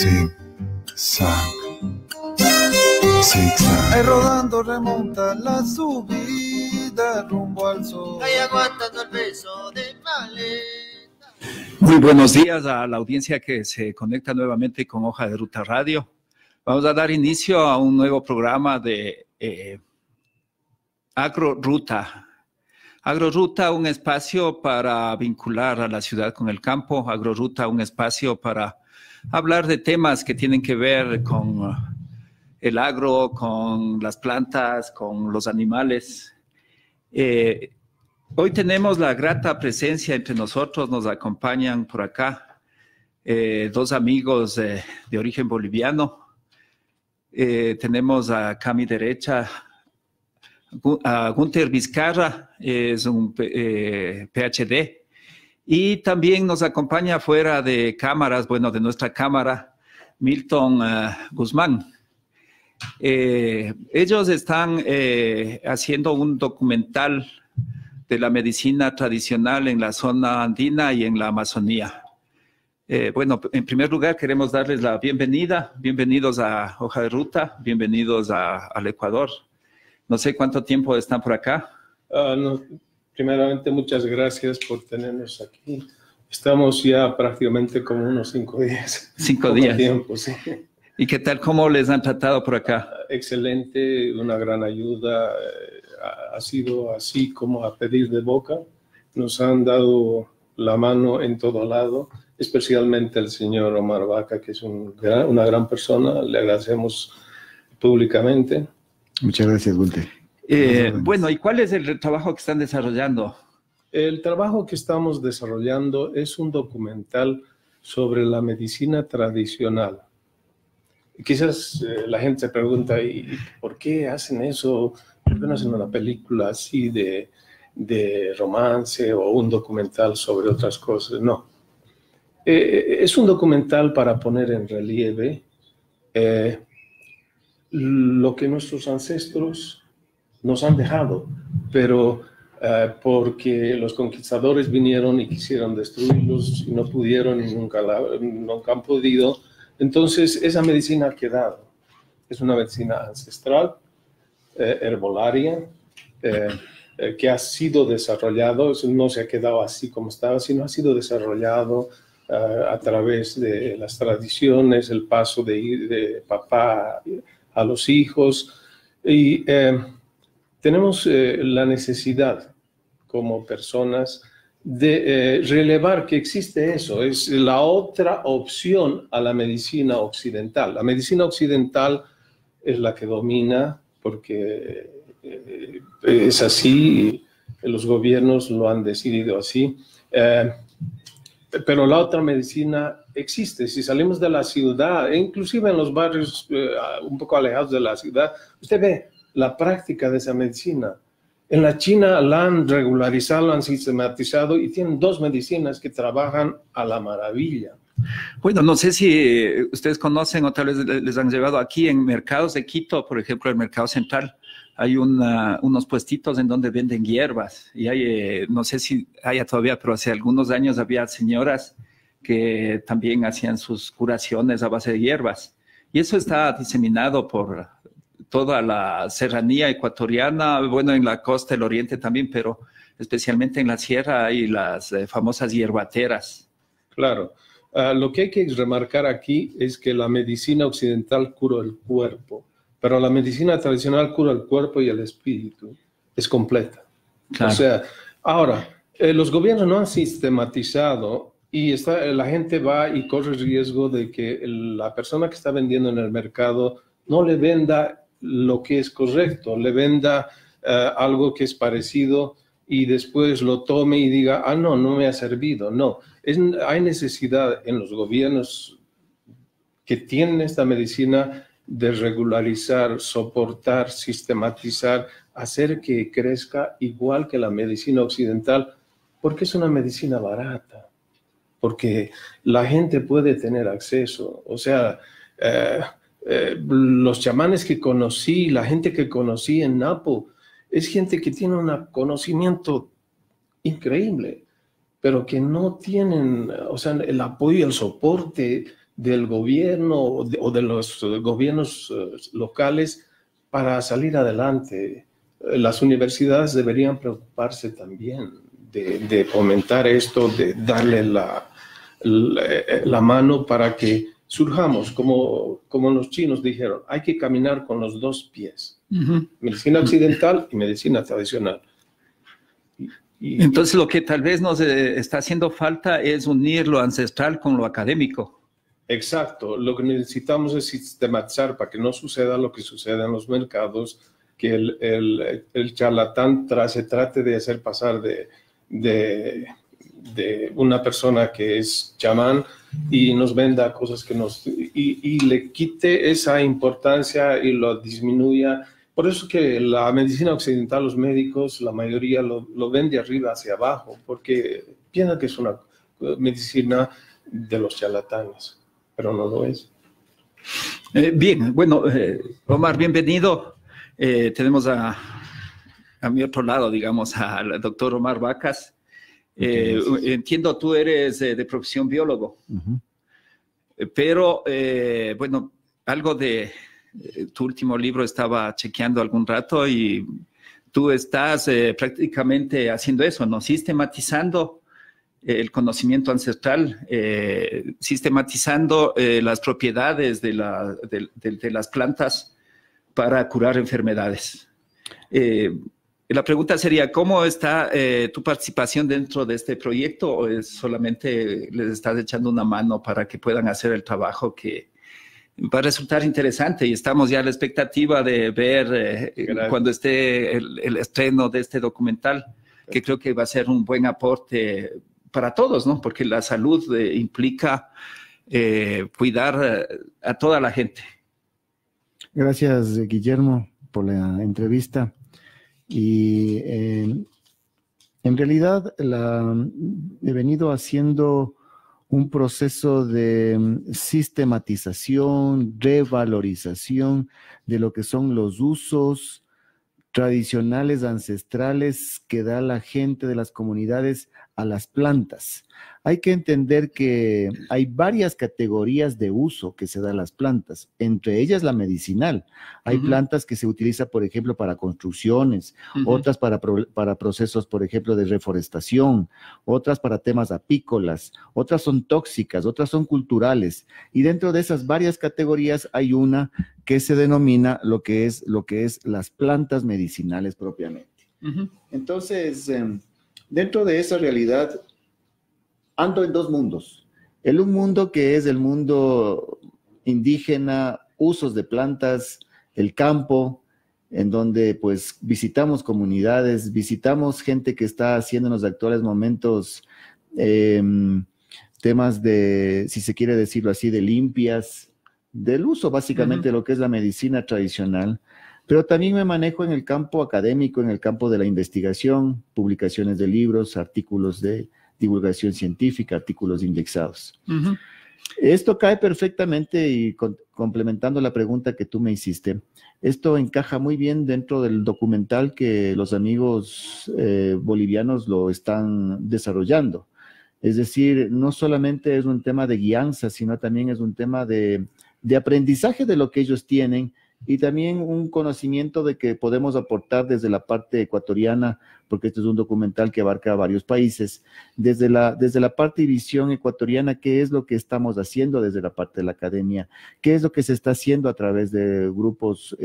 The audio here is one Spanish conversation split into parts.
Zig, zag, zigzag. Ahí rodando remonta la subida rumbo al sol. Ahí aguantando el peso de maleta. Muy buenos días a la audiencia que se conecta nuevamente con Hoja de Ruta Radio. Vamos a dar inicio a un nuevo programa de AgroRuta. AgroRuta, un espacio para vincular a la ciudad con el campo. AgroRuta, un espacio para hablar de temas que tienen que ver con el agro, con las plantas, con los animales. Hoy tenemos la grata presencia entre nosotros, nos acompañan por acá dos amigos de origen boliviano. Tenemos acá a mi derecha a Gunter Vizcarra, es un PhD, y también nos acompaña fuera de cámaras, bueno, de nuestra cámara, Milton Guzmán. Ellos están haciendo un documental de la medicina tradicional en la zona andina y en la Amazonía. Bueno, en primer lugar queremos darles la bienvenida. Bienvenidos a Hoja de Ruta, bienvenidos al Ecuador. No sé cuánto tiempo están por acá. Primeramente, muchas gracias por tenernos aquí. Estamos ya prácticamente como unos 5 días. 5 días. Tiempo, sí. ¿Y qué tal? ¿Cómo les han tratado por acá? Excelente, una gran ayuda. Ha sido así como a pedir de boca. Nos han dado la mano en todo lado, especialmente el señor Omar Vaca, que es una gran persona. Le agradecemos públicamente. Muchas gracias, Gunter. Bueno, ¿y cuál es el trabajo que están desarrollando? El trabajo que estamos desarrollando es un documental sobre la medicina tradicional. Quizás la gente se pregunta, ¿y por qué hacen eso? ¿Por qué no hacen una película así de romance o un documental sobre otras cosas? No. Es un documental para poner en relieve lo que nuestros ancestros nos han dejado, pero porque los conquistadores vinieron y quisieron destruirlos y no pudieron y nunca han podido. Entonces, esa medicina ha quedado. Es una medicina ancestral, herbolaria, que ha sido desarrollado, no se ha quedado así como estaba, sino ha sido desarrollado a través de las tradiciones, el paso de ir de papá a los hijos. Y tenemos la necesidad como personas de relevar que existe eso. Es la otra opción a la medicina occidental. La medicina occidental es la que domina porque es así, los gobiernos lo han decidido así. Pero la otra medicina existe. Si salimos de la ciudad, e inclusive en los barrios un poco alejados de la ciudad, usted ve la práctica de esa medicina. En la China la han regularizado, la han sistematizado y tienen 2 medicinas que trabajan a la maravilla. Bueno, no sé si ustedes conocen o tal vez les han llevado aquí en mercados de Quito, por ejemplo, el Mercado Central. Hay unos puestitos en donde venden hierbas y hay, no sé si haya todavía, pero hace algunos años había señoras que también hacían sus curaciones a base de hierbas. Y eso está diseminado por toda la serranía ecuatoriana, bueno, en la costa del oriente también, pero especialmente en la sierra hay las famosas hierbateras. Claro. Lo que hay que remarcar aquí es que la medicina occidental cura el cuerpo, pero la medicina tradicional cura el cuerpo y el espíritu. Es completa. Claro. O sea, ahora, los gobiernos no han sistematizado y la gente va y corre el riesgo de que la persona que está vendiendo en el mercado no le venda lo que es correcto, le venda algo que es parecido y después lo tome y diga, no me ha servido. No, hay necesidad en los gobiernos que tienen esta medicina de regularizar, soportar, sistematizar, hacer que crezca igual que la medicina occidental, porque es una medicina barata, porque la gente puede tener acceso. O sea, los chamanes que conocí, la gente que conocí en Napo, es gente que tiene un conocimiento increíble, pero que no tienen, o sea, el apoyo y el soporte del gobierno o de los gobiernos locales para salir adelante. Las universidades deberían preocuparse también de fomentar esto, de darle la mano para que surjamos, como los chinos dijeron, hay que caminar con los dos pies. Medicina occidental y medicina tradicional. Entonces lo que tal vez nos está haciendo falta es unir lo ancestral con lo académico. Exacto, lo que necesitamos es sistematizar para que no suceda lo que sucede en los mercados, que el charlatán se trate de hacer pasar de una persona que es chamán y nos venda cosas que y le quite esa importancia y lo disminuya. Por eso que la medicina occidental, los médicos, la mayoría lo ven de arriba hacia abajo, porque piensan que es una medicina de los charlatanes, pero no lo es. Bien, bueno, Omar, bienvenido. Tenemos a mi otro lado, digamos, al doctor Omar Vacas. Entiendo, tú eres de profesión biólogo, pero, bueno, algo de tu último libro estaba chequeando algún rato y tú estás prácticamente haciendo eso, ¿no? Sistematizando el conocimiento ancestral, sistematizando las propiedades de las plantas para curar enfermedades. La pregunta sería, ¿cómo está tu participación dentro de este proyecto o es solamente les estás echando una mano para que puedan hacer el trabajo que va a resultar interesante? Y estamos ya a la expectativa de ver cuando esté el estreno de este documental, que creo que va a ser un buen aporte para todos, ¿no? Porque la salud implica cuidar a toda la gente. Gracias, Guillermo, por la entrevista. Y en realidad he venido haciendo un proceso de sistematización, revalorización de lo que son los usos tradicionales, ancestrales que da la gente de las comunidades a las plantas. Hay que entender que hay varias categorías de uso que se da a las plantas, entre ellas la medicinal. Hay plantas que se utilizan, por ejemplo, para construcciones, otras para procesos, por ejemplo, de reforestación, otras para temas apícolas, otras son tóxicas, otras son culturales. Y dentro de esas varias categorías hay una que se denomina lo que es las plantas medicinales propiamente. Entonces, dentro de esa realidad, ando en dos mundos. Un mundo que es el mundo indígena, usos de plantas, el campo, en donde pues visitamos comunidades, visitamos gente que está haciendo en los actuales momentos temas de, si se quiere decirlo así, de limpias, del uso básicamente de lo que es la medicina tradicional. Pero también me manejo en el campo académico, en el campo de la investigación, publicaciones de libros, artículos de divulgación científica, artículos indexados. Esto cae perfectamente y complementando la pregunta que tú me hiciste, esto encaja muy bien dentro del documental que los amigos bolivianos lo están desarrollando. Es decir, no solamente es un tema de guianza, sino también es un tema de aprendizaje de lo que ellos tienen y también un conocimiento de que podemos aportar desde la parte ecuatoriana, porque este es un documental que abarca varios países, desde la parte y visión ecuatoriana, qué es lo que estamos haciendo desde la parte de la academia, qué es lo que se está haciendo a través de grupos,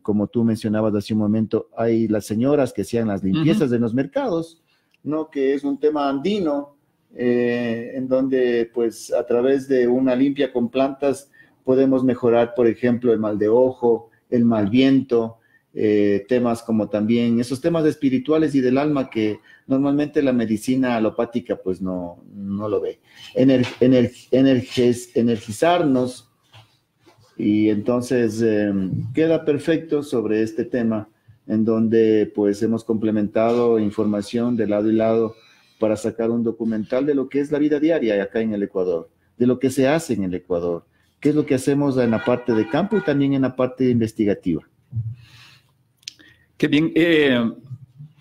como tú mencionabas hace un momento, hay las señoras que hacían las limpiezas en los mercados, ¿no? Que es un tema andino, en donde pues a través de una limpia con plantas podemos mejorar, por ejemplo, el mal de ojo, el mal viento, temas como también esos temas espirituales y del alma que normalmente la medicina alopática pues no lo ve. Energizarnos y entonces queda perfecto sobre este tema en donde pues hemos complementado información de lado y lado para sacar un documental de lo que es la vida diaria acá en el Ecuador, de lo que se hace en el Ecuador, qué es lo que hacemos en la parte de campo y también en la parte investigativa. Qué bien.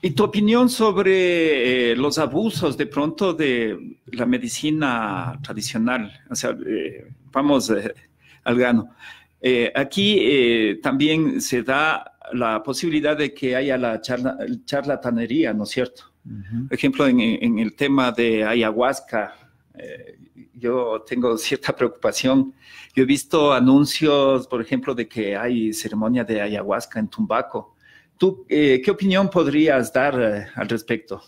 ¿Y tu opinión sobre los abusos de pronto de la medicina tradicional? O sea, vamos al grano. Aquí también se da la posibilidad de que haya la charlatanería, ¿no es cierto? Por ejemplo, en el tema de ayahuasca, yo tengo cierta preocupación. Yo he visto anuncios, por ejemplo, de que hay ceremonia de ayahuasca en Tumbaco. ¿Tú qué opinión podrías dar al respecto?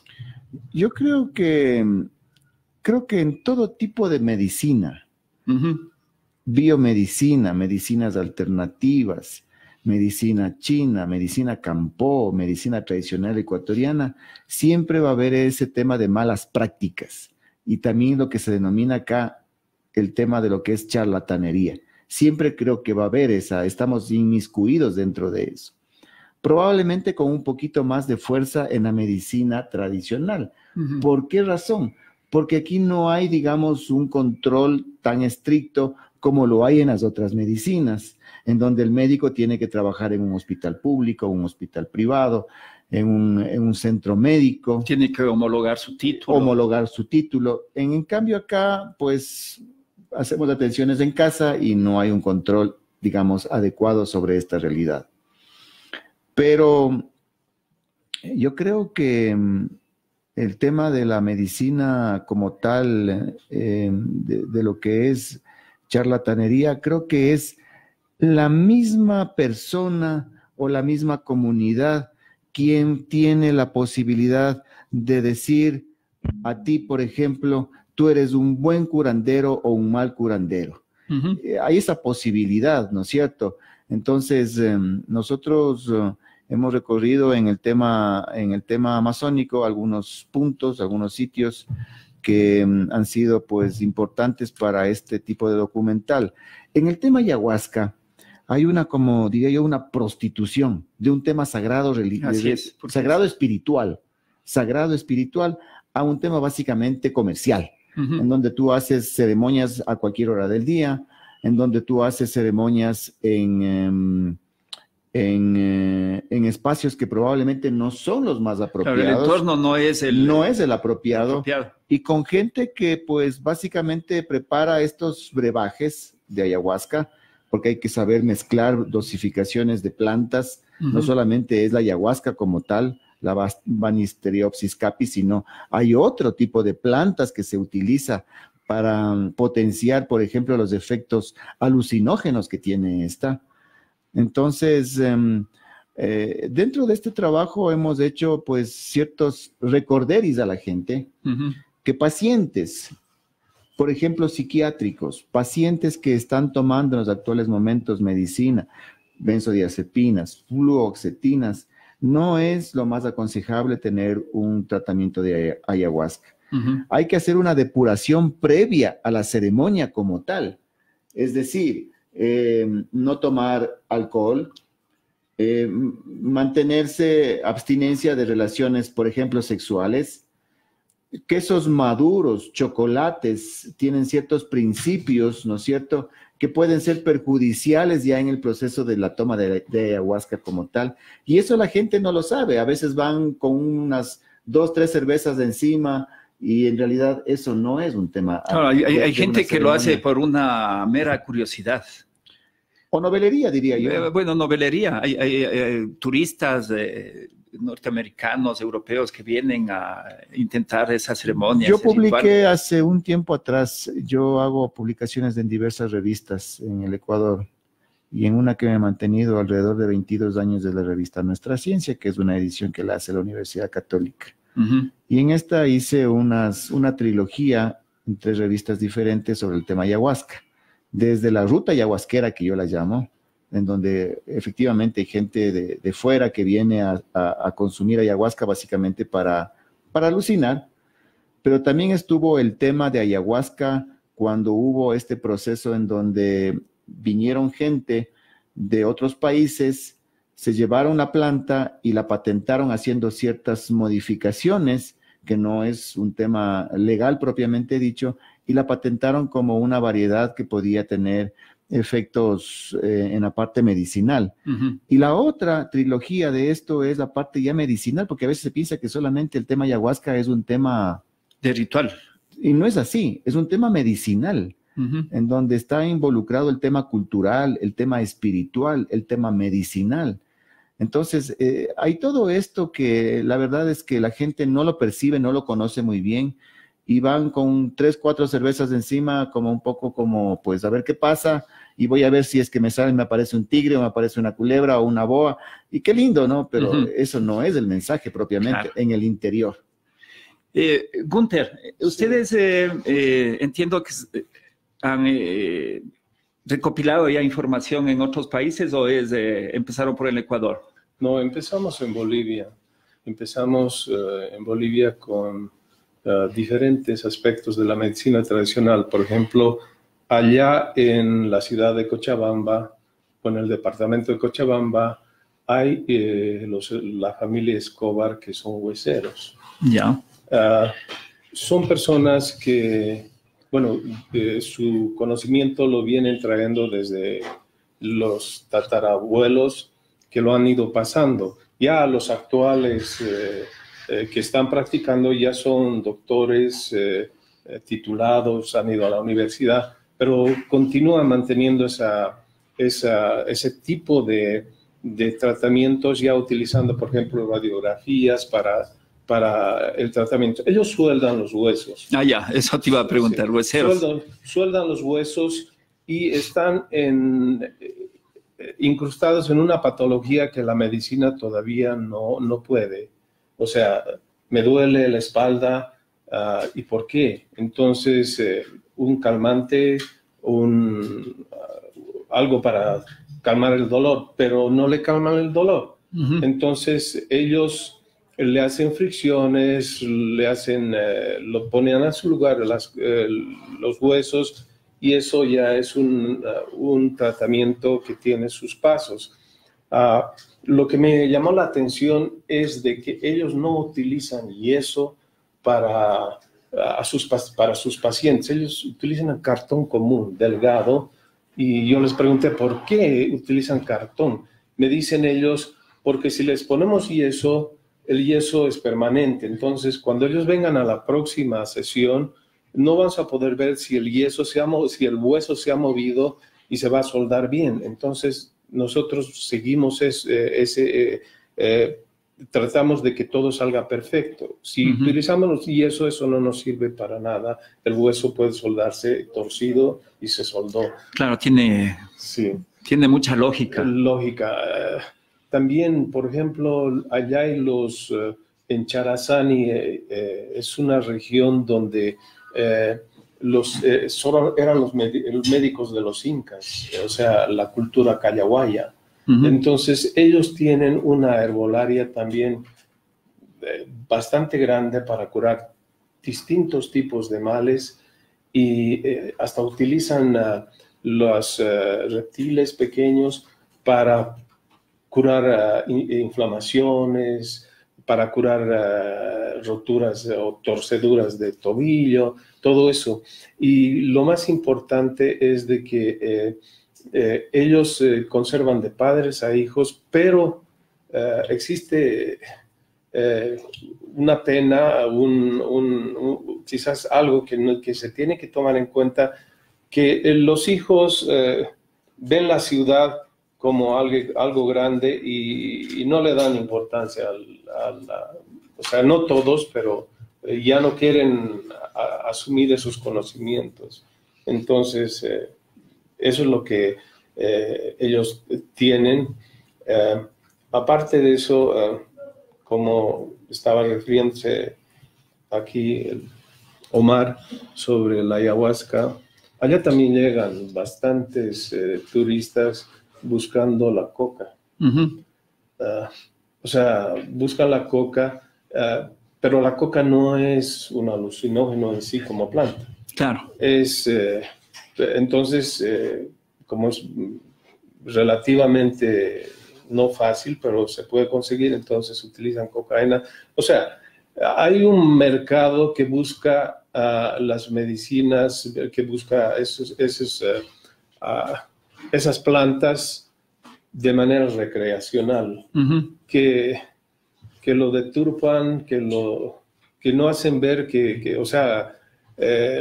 Yo creo que en todo tipo de medicina, biomedicina, medicinas alternativas, medicina china, medicina campó, medicina tradicional ecuatoriana, siempre va a haber ese tema de malas prácticas y también lo que se denomina acá el tema de lo que es charlatanería. Siempre creo que va a haber estamos inmiscuidos dentro de eso. Probablemente con un poquito más de fuerza en la medicina tradicional. ¿Por qué razón? Porque aquí no hay, digamos, un control tan estricto como lo hay en las otras medicinas, en donde el médico tiene que trabajar en un hospital público, un hospital privado, en un centro médico. Tiene que homologar su título. En cambio acá, pues, hacemos atenciones en casa y no hay un control, digamos, adecuado sobre esta realidad. Pero yo creo que el tema de la medicina como tal, de lo que es charlatanería, creo que es la misma persona o la misma comunidad quien tiene la posibilidad de decir a ti, por ejemplo, tú eres un buen curandero o un mal curandero. Hay esa posibilidad, ¿no es cierto? Entonces, nosotros hemos recorrido en el tema amazónico algunos puntos, algunos sitios que han sido pues importantes para este tipo de documental. En el tema ayahuasca hay una, como diría yo, una prostitución de un tema sagrado religioso, sagrado espiritual a un tema básicamente comercial, en donde tú haces ceremonias a cualquier hora del día, en donde tú haces ceremonias en espacios que probablemente no son los más apropiados. Claro, el entorno no es el apropiado. Y con gente que pues básicamente prepara estos brebajes de ayahuasca, porque hay que saber mezclar dosificaciones de plantas. No solamente es la ayahuasca como tal, la Banisteriopsis capis, sino hay otro tipo de plantas que se utiliza para potenciar, por ejemplo, los efectos alucinógenos que tiene esta. Entonces, dentro de este trabajo hemos hecho pues ciertos recorderis a la gente, que pacientes, por ejemplo, psiquiátricos, pacientes que están tomando en los actuales momentos medicina, benzodiazepinas, fluoxetinas, no es lo más aconsejable tener un tratamiento de ayahuasca. Hay que hacer una depuración previa a la ceremonia como tal, es decir, no tomar alcohol, mantenerse abstinencia de relaciones, por ejemplo, sexuales. Quesos maduros, chocolates, tienen ciertos principios, ¿no es cierto?, que pueden ser perjudiciales ya en el proceso de la toma de ayahuasca como tal. Y eso la gente no lo sabe. A veces van con unas 2, 3 cervezas de encima y en realidad eso no es un tema. Claro, hay gente que lo hace por una mera curiosidad. O novelería, diría yo. Bueno, novelería. Hay turistas norteamericanos, europeos que vienen a intentar esa ceremonia. Yo publiqué hace un tiempo atrás, yo hago publicaciones en diversas revistas en el Ecuador, y en una que me he mantenido alrededor de 22 años de la revista Nuestra Ciencia, que es una edición que la hace la Universidad Católica. Y en esta hice una trilogía en 3 revistas diferentes sobre el tema ayahuasca, desde la ruta ayahuasquera, que yo la llamo, en donde efectivamente hay gente de fuera que viene a consumir ayahuasca básicamente para alucinar, pero también estuvo el tema de ayahuasca cuando hubo este proceso en donde vinieron gente de otros países, se llevaron la planta y la patentaron haciendo ciertas modificaciones, que no es un tema legal propiamente dicho, y la patentaron como una variedad que podía tener efectos en la parte medicinal. Y la otra trilogía de esto es la parte ya medicinal, porque a veces se piensa que solamente el tema ayahuasca es un tema de ritual. Y no es así, es un tema medicinal, en donde está involucrado el tema cultural, el tema espiritual, el tema medicinal. Entonces, hay todo esto que la verdad es que la gente no lo percibe, no lo conoce muy bien, y van con 3, 4 cervezas encima, como un poco como, pues, a ver qué pasa, y voy a ver si es que me sale, me aparece un tigre, o me aparece una culebra, o una boa, y qué lindo, ¿no? Pero eso no es el mensaje propiamente en el interior. Gunther, ustedes entiendo que han recopilado ya información en otros países o empezaron por el Ecuador. No, empezamos en Bolivia. Empezamos en Bolivia con diferentes aspectos de la medicina tradicional. Por ejemplo, allá en la ciudad de Cochabamba, o en el departamento de Cochabamba, hay la familia Escobar, que son hueseros. Ya. Son personas que, bueno, su conocimiento lo vienen trayendo desde los tatarabuelos que lo han ido pasando. Ya los actuales que están practicando ya son doctores titulados, han ido a la universidad, pero continúan manteniendo ese tipo de tratamientos, ya utilizando, por ejemplo, radiografías para el tratamiento. Ellos sueldan los huesos. Ya, eso te iba a preguntar, sí. Hueseros. Sueldan los huesos y están incrustados en una patología que la medicina todavía no puede. O sea, me duele la espalda, ¿y por qué? Entonces, un calmante, algo para calmar el dolor, pero no le calman el dolor. Entonces, ellos le hacen fricciones, lo ponen a su lugar los huesos, y eso ya es un tratamiento que tiene sus pasos. Lo que me llamó la atención es de que ellos no utilizan yeso para sus pacientes. Ellos utilizan el cartón común, delgado, y yo les pregunté por qué utilizan cartón. Me dicen ellos, porque si les ponemos yeso, el yeso es permanente. Entonces, cuando ellos vengan a la próxima sesión, no vamos a poder ver si el hueso se ha movido y se va a soldar bien. Entonces, nosotros seguimos tratamos de que todo salga perfecto. Si utilizamos los yeso, eso no nos sirve para nada. El hueso puede soldarse torcido y se soldó. Claro, tiene mucha lógica. También, por ejemplo, allá hay en Charazani, es una región donde solo eran los médicos de los incas, o sea, la cultura callahuaya. Entonces, ellos tienen una herbolaria también bastante grande para curar distintos tipos de males, y hasta utilizan los reptiles pequeños para curar inflamaciones, para curar roturas o torceduras de tobillo, todo eso. Y lo más importante es de que ellos conservan de padres a hijos, pero existe una pena, quizás algo que se tiene que tomar en cuenta, que los hijos ven la ciudad como algo grande y no le dan importancia o sea, no todos, pero ya no quieren asumir esos conocimientos. Entonces, eso es lo que ellos tienen. Aparte de eso, como estaba refiriéndose aquí Omar sobre la ayahuasca, allá también llegan bastantes turistas buscando la coca. O sea, buscan la coca, pero la coca no es un alucinógeno en sí como planta. Claro. Entonces, como es relativamente no fácil, pero se puede conseguir, entonces utilizan cocaína. O sea, hay un mercado que busca las medicinas, que busca esas plantas de manera recreacional, que lo deturpan, que no hacen ver o sea,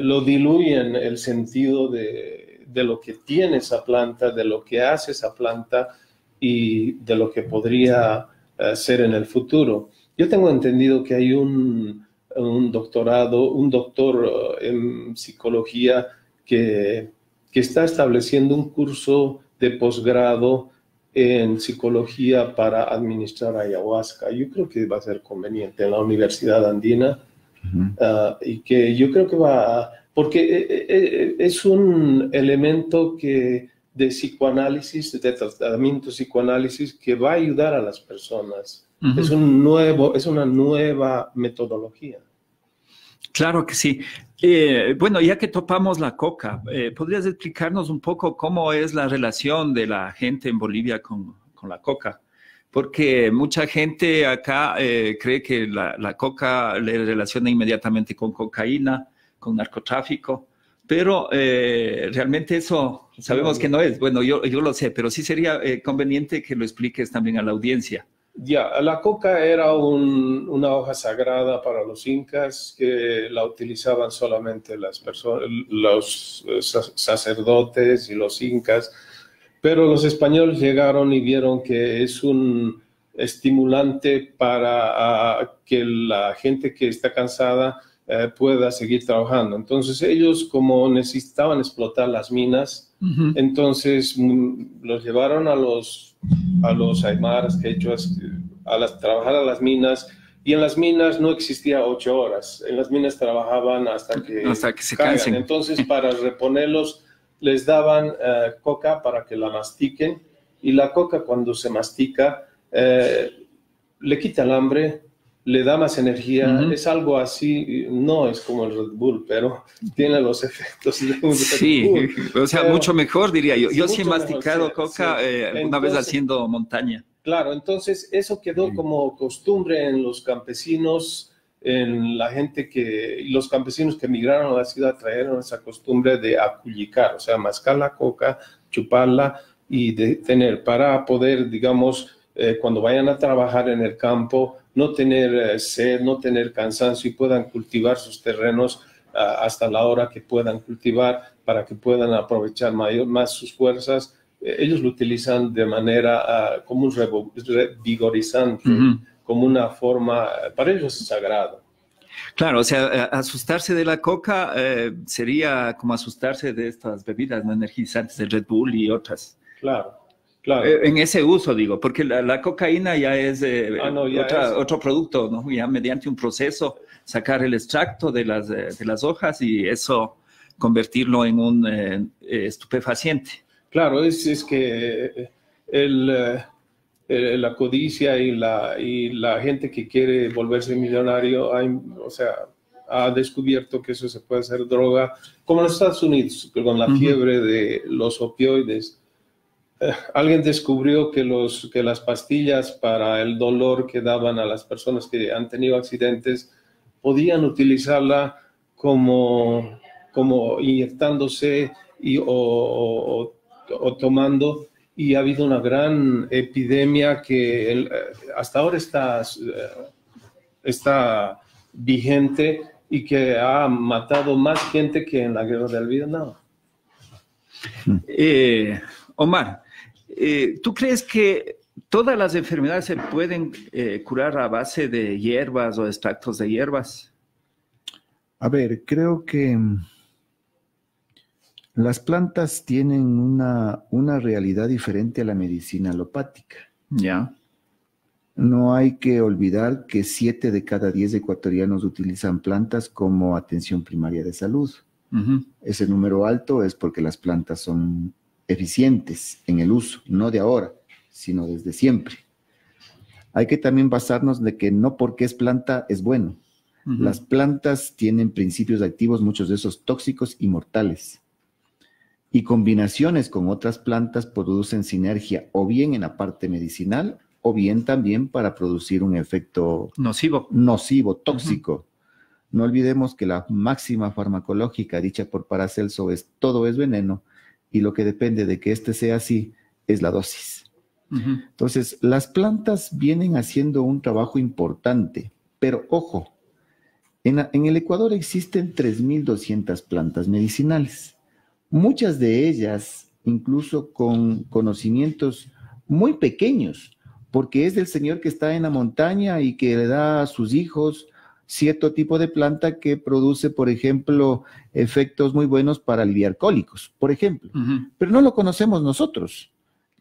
lo diluyen el sentido de lo que tiene esa planta, de lo que hace esa planta y de lo que podría ser en el futuro. Yo tengo entendido que hay un doctor en psicología que está estableciendo un curso de posgrado en psicología para administrar ayahuasca. Yo creo que va a ser conveniente en la Universidad Andina, y que yo creo que porque es un elemento de psicoanálisis, de tratamiento psicoanálisis, que va a ayudar a las personas. Es una nueva metodología. Claro que sí. Bueno, ya que topamos la coca, ¿podrías explicarnos un poco cómo es la relación de la gente en Bolivia con la coca? Porque mucha gente acá cree que la coca le relaciona inmediatamente con cocaína, con narcotráfico, pero realmente eso sabemos que no es. Bueno, yo lo sé, pero sí sería conveniente que lo expliques también a la audiencia. Ya, la coca era una hoja sagrada para los incas, que la utilizaban solamente los sacerdotes y los incas, pero los españoles llegaron y vieron que es un estimulante para que la gente que está cansada pueda seguir trabajando. Entonces ellos, como necesitaban explotar las minas, entonces los llevaron a los aymaras, quechuas, trabajar a las minas, y en las minas no existía 8 horas, en las minas trabajaban hasta que se cansen. Entonces, para reponerlos, les daban coca para que la mastiquen, y la coca, cuando se mastica, le quita el hambre, le da más energía. Es algo así, no es como el Red Bull, pero tiene los efectos de un Red Bull. O sea, pero mucho mejor, diría yo. Yo sí he masticado mejor, coca una vez haciendo montaña. Claro, entonces eso quedó como costumbre en los campesinos, en la gente los campesinos que emigraron a la ciudad trajeron esa costumbre de acullicar, o sea, mascar la coca, chuparla y para poder, digamos, cuando vayan a trabajar en el campo, no tener sed, no tener cansancio, y puedan cultivar sus terrenos hasta la hora que puedan cultivar, para que puedan aprovechar más sus fuerzas. Ellos lo utilizan de manera como un revigorizante, como una forma, para ellos es sagrado. Claro, o sea, asustarse de la coca sería como asustarse de estas bebidas no energizantes, del Red Bull y otras. Claro. Claro. En ese uso, digo, porque la cocaína ya es otro producto, ¿no? Ya mediante un proceso, sacar el extracto de las hojas y eso convertirlo en un estupefaciente. Claro, es que la codicia y la gente que quiere volverse millonario, o sea, ha descubierto que eso se puede hacer droga, como en los Estados Unidos, con la fiebre de los opioides. Alguien descubrió que las pastillas para el dolor que daban a las personas que han tenido accidentes podían utilizarla como inyectándose o tomando, y ha habido una gran epidemia que hasta ahora está vigente y que ha matado más gente que en la guerra del Vietnam. Omar, ¿tú crees que todas las enfermedades se pueden curar a base de hierbas o extractos de hierbas? A ver, creo que las plantas tienen una realidad diferente a la medicina alopática. Ya. No hay que olvidar que 7 de cada 10 ecuatorianos utilizan plantas como atención primaria de salud. Ese número alto es porque las plantas son eficientes en el uso, no de ahora, sino desde siempre. Hay que también basarnos de que no porque es planta es bueno. Las plantas tienen principios activos, muchos de esos tóxicos y mortales. Y combinaciones con otras plantas producen sinergia, o bien en la parte medicinal, o bien también para producir un efecto nocivo, tóxico. No olvidemos que la máxima farmacológica dicha por Paracelso es todo es veneno, y lo que depende de que este sea así es la dosis. Entonces, las plantas vienen haciendo un trabajo importante, pero ojo, en el Ecuador existen 3.200 plantas medicinales, muchas de ellas incluso con conocimientos muy pequeños, porque es del señor que está en la montaña y que le da a sus hijos cierto tipo de planta que produce, por ejemplo, efectos muy buenos para aliviar cólicos, por ejemplo. Pero no lo conocemos nosotros.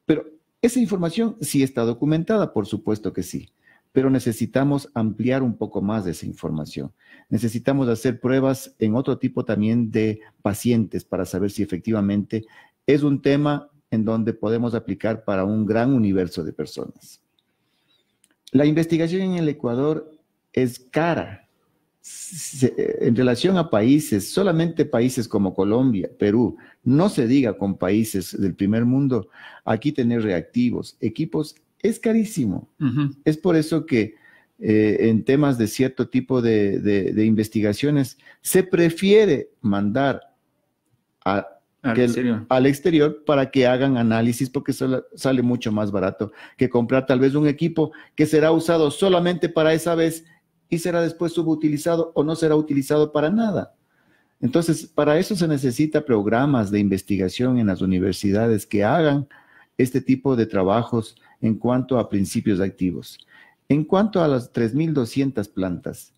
Pero esa información sí está documentada, por supuesto que sí. Pero necesitamos ampliar un poco más de esa información. Necesitamos hacer pruebas en otro tipo también de pacientes para saber si efectivamente es un tema en donde podemos aplicar para un gran universo de personas. La investigación en el Ecuador es cara. En relación a países, solamente países como Colombia, Perú, no se diga con países del primer mundo, aquí tener reactivos, equipos, es carísimo. Es por eso que en temas de cierto tipo de investigaciones se prefiere mandar al exterior para que hagan análisis, porque sale mucho más barato que comprar tal vez un equipo que será usado solamente para esa vez y será después subutilizado o no será utilizado para nada. Entonces, para eso se necesita programas de investigación en las universidades que hagan este tipo de trabajos en cuanto a principios activos. En cuanto a las 3.200 plantas,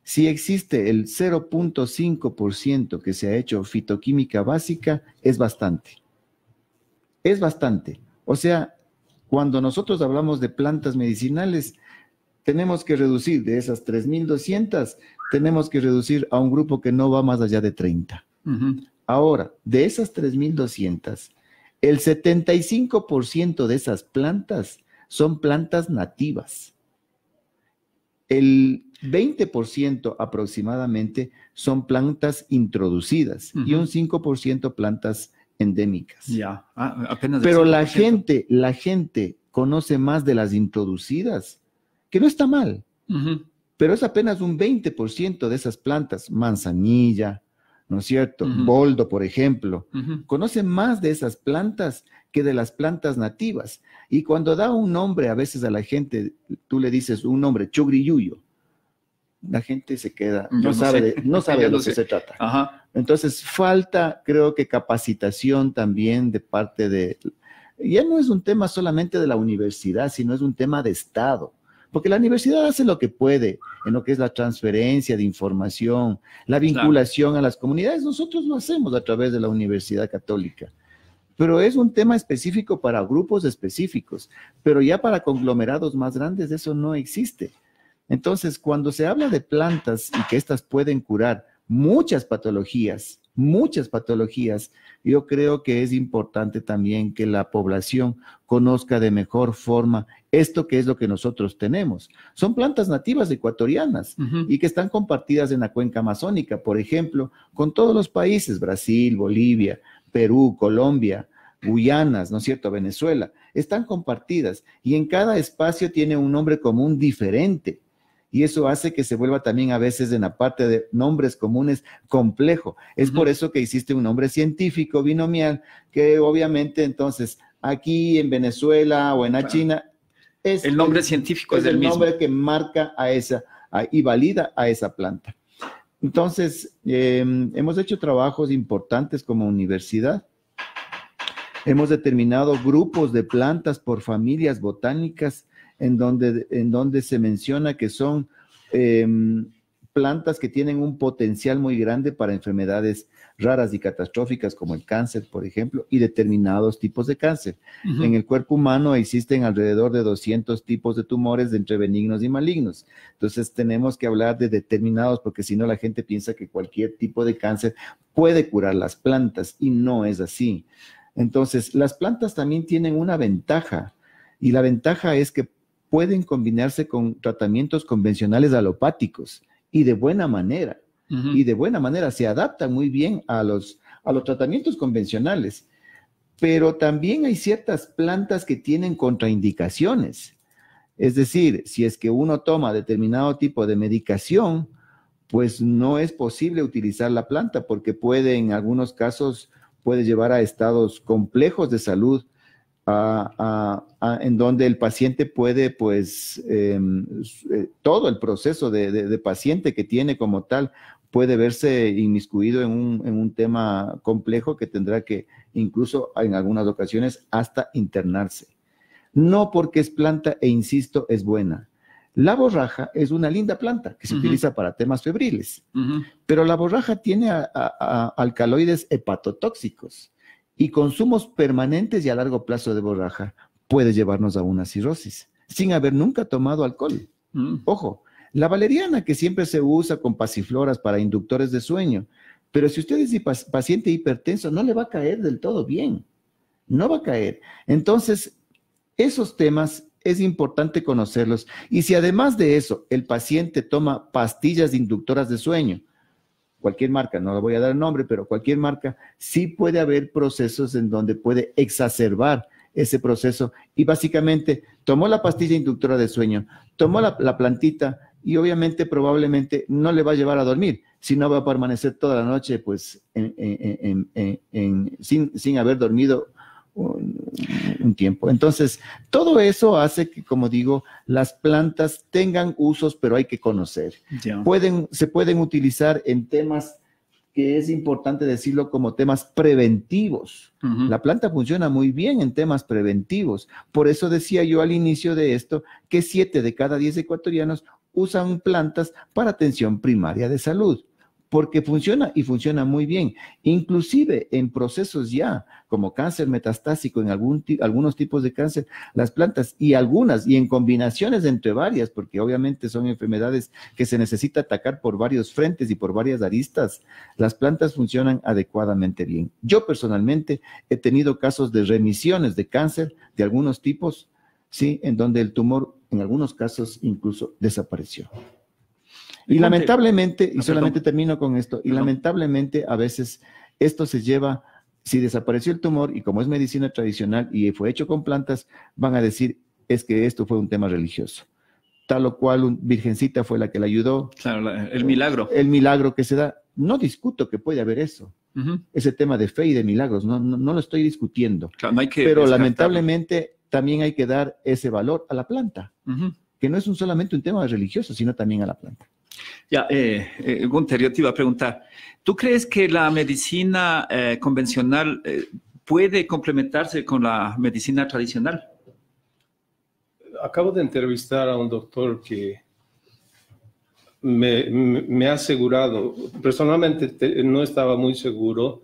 si existe el 0.5% que se ha hecho fitoquímica básica, es bastante. Es bastante. O sea, cuando nosotros hablamos de plantas medicinales, tenemos que reducir de esas 3.200, tenemos que reducir a un grupo que no va más allá de 30. Ahora, de esas 3.200, el 75% de esas plantas son plantas nativas. El 20% aproximadamente son plantas introducidas y un 5% plantas endémicas. Ya, apenas. Pero la gente conoce más de las introducidas, que no está mal, pero es apenas un 20% de esas plantas, manzanilla, ¿no es cierto? Boldo, por ejemplo, conocen más de esas plantas que de las plantas nativas. Y cuando da un nombre a veces a la gente, tú le dices un nombre, chugriyuyo, la gente se queda, no sabe de lo que se trata. Entonces falta, creo que capacitación también de parte de, ya no es un tema solamente de la universidad, sino es un tema de Estado. Porque la universidad hace lo que puede en lo que es la transferencia de información, la vinculación a las comunidades. Nosotros lo hacemos a través de la Universidad Católica. Pero es un tema específico para grupos específicos. Pero ya para conglomerados más grandes eso no existe. Entonces, cuando se habla de plantas y que éstas pueden curar muchas patologías, yo creo que es importante también que la población conozca de mejor forma esto que es lo que nosotros tenemos. Son plantas nativas ecuatorianas y que están compartidas en la cuenca amazónica, por ejemplo, con todos los países, Brasil, Bolivia, Perú, Colombia, Guyanas, ¿no es cierto?, Venezuela, están compartidas y en cada espacio tiene un nombre común diferente. Y eso hace que se vuelva también a veces en la parte de nombres comunes complejo. Es por eso que existe un nombre científico binomial que obviamente entonces aquí en Venezuela o en la China es el nombre científico es el mismo. nombre que marca a esa y valida a esa planta. Entonces, hemos hecho trabajos importantes como universidad. Hemos determinado grupos de plantas por familias botánicas en donde se menciona que son plantas que tienen un potencial muy grande para enfermedades raras y catastróficas como el cáncer, por ejemplo, y determinados tipos de cáncer. En el cuerpo humano existen alrededor de 200 tipos de tumores entre benignos y malignos. Entonces tenemos que hablar de determinados porque si no la gente piensa que cualquier tipo de cáncer puede curar las plantas y no es así. Entonces las plantas también tienen una ventaja y la ventaja es que pueden combinarse con tratamientos convencionales alopáticos y de buena manera. Y de buena manera se adaptan muy bien a los tratamientos convencionales. Pero también hay ciertas plantas que tienen contraindicaciones. Es decir, si es que uno toma determinado tipo de medicación, pues no es posible utilizar la planta porque puede en algunos casos puede llevar a estados complejos de salud, en donde el paciente puede, pues, todo el proceso de paciente que tiene como tal puede verse inmiscuido en un tema complejo que tendrá que, incluso en algunas ocasiones, hasta internarse. No porque es planta, e insisto, es buena. La borraja es una linda planta que se utiliza para temas febriles, pero la borraja tiene alcaloides hepatotóxicos y consumos permanentes y a largo plazo de borraja puede llevarnos a una cirrosis sin haber nunca tomado alcohol. Ojo, la valeriana, que siempre se usa con pasifloras para inductores de sueño, pero si usted es paciente hipertenso, no le va a caer del todo bien, no va a caer. Entonces, esos temas es importante conocerlos. Y si además de eso el paciente toma pastillas inductoras de sueño, cualquier marca, no le voy a dar el nombre, pero cualquier marca, sí puede haber procesos en donde puede exacerbar ese proceso. Y básicamente tomó la pastilla inductora de sueño, tomó la plantita y obviamente probablemente no le va a llevar a dormir, sino va a permanecer toda la noche pues sin haber dormido un tiempo. Entonces, todo eso hace que, como digo, las plantas tengan usos, pero hay que conocer. Yeah. Se pueden utilizar en temas que es importante decirlo como temas preventivos. La planta funciona muy bien en temas preventivos. Por eso decía yo al inicio de esto que 7 de cada 10 ecuatorianos usan plantas para atención primaria de salud, porque funciona y funciona muy bien. Inclusive en procesos ya como cáncer metastásico, en algunos tipos de cáncer, las plantas y en combinaciones entre varias, porque obviamente son enfermedades que se necesita atacar por varios frentes y por varias aristas, las plantas funcionan adecuadamente bien. Yo personalmente he tenido casos de remisiones de cáncer de algunos tipos, sí, en donde el tumor en algunos casos incluso desapareció. Y lamentablemente, y solamente termino con esto, y lamentablemente a veces esto se lleva, si desapareció el tumor y como es medicina tradicional y fue hecho con plantas, van a decir, es que esto fue un tema religioso. Tal o cual virgencita fue la que le ayudó. Claro, el milagro. El milagro que se da. No discuto que puede haber eso. Ese tema de fe y de milagros, no lo estoy discutiendo. Claro, no hay que pero descartarlo. Lamentablemente también hay que dar ese valor a la planta, que no es solamente un tema religioso, sino también a la planta. Ya, Gunther, yo te iba a preguntar, ¿tú crees que la medicina convencional puede complementarse con la medicina tradicional? Acabo de entrevistar a un doctor que me ha asegurado, personalmente no estaba muy seguro,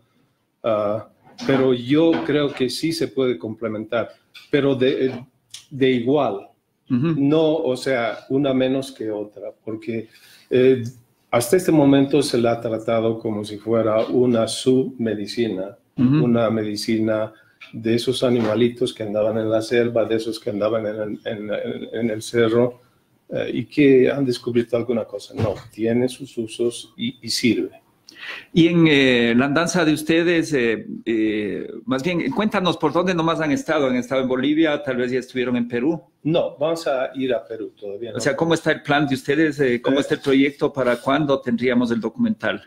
pero yo creo que sí se puede complementar, pero de igual. No, o sea, una menos que otra, porque hasta este momento se la ha tratado como si fuera una submedicina, una medicina de esos animalitos que andaban en la selva, de esos que andaban en el cerro y que han descubierto alguna cosa. No, tiene sus usos y sirve. Y en la andanza de ustedes, más bien, cuéntanos por dónde nomás han estado. ¿Han estado en Bolivia? ¿Tal vez ya estuvieron en Perú? No, vamos a ir a Perú todavía. ¿No? O sea, ¿cómo está el plan de ustedes? ¿Cómo está el proyecto? ¿Para cuándo tendríamos el documental?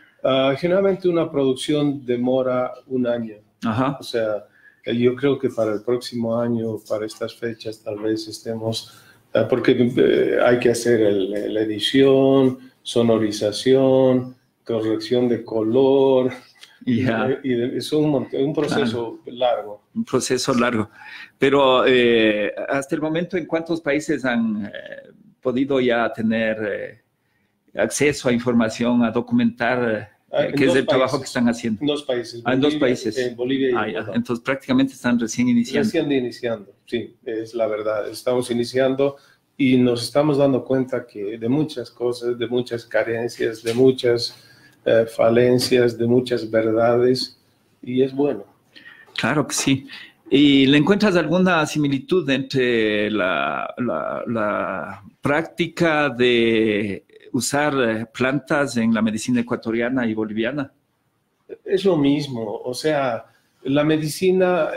Generalmente una producción demora un año. Ajá. O sea, yo creo que para el próximo año, para estas fechas, tal vez estemos... porque hay que hacer la edición, sonorización, corrección de color, es un proceso largo. Un proceso largo. Pero hasta el momento, ¿en cuántos países han podido ya tener acceso a información, a documentar qué es el trabajo que están haciendo? En 2 países. En 2 países. En Bolivia y entonces prácticamente están recién iniciando. Recién iniciando, sí, es la verdad. Estamos iniciando y nos estamos dando cuenta que de muchas cosas, de muchas carencias, de muchas falencias, de muchas verdades, y es bueno. Claro que sí. ¿Y le encuentras alguna similitud entre la práctica de usar plantas en la medicina ecuatoriana y boliviana? Es lo mismo, o sea, la medicina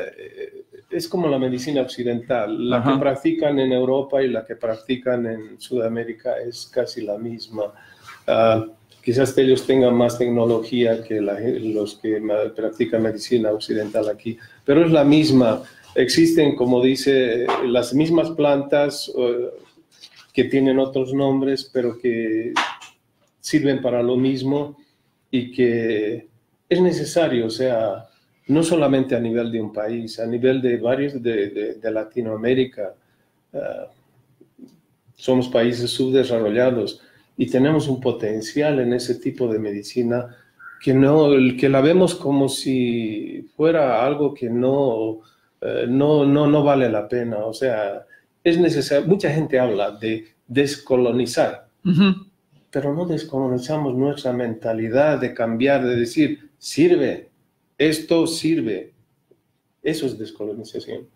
es como la medicina occidental, la que practican en Europa y la que practican en Sudamérica es casi la misma. Quizás ellos tengan más tecnología que los que practican medicina occidental aquí, pero es la misma. Existen, como dice, las mismas plantas que tienen otros nombres, pero que sirven para lo mismo y que es necesario, o sea, no solamente a nivel de un país, a nivel de varios de Latinoamérica. Somos países subdesarrollados y tenemos un potencial en ese tipo de medicina que la vemos como si fuera algo que no vale la pena. O sea, es necesario. Mucha gente habla de descolonizar, pero no descolonizamos nuestra mentalidad de cambiar, de decir, sirve, esto sirve. Eso es descolonización.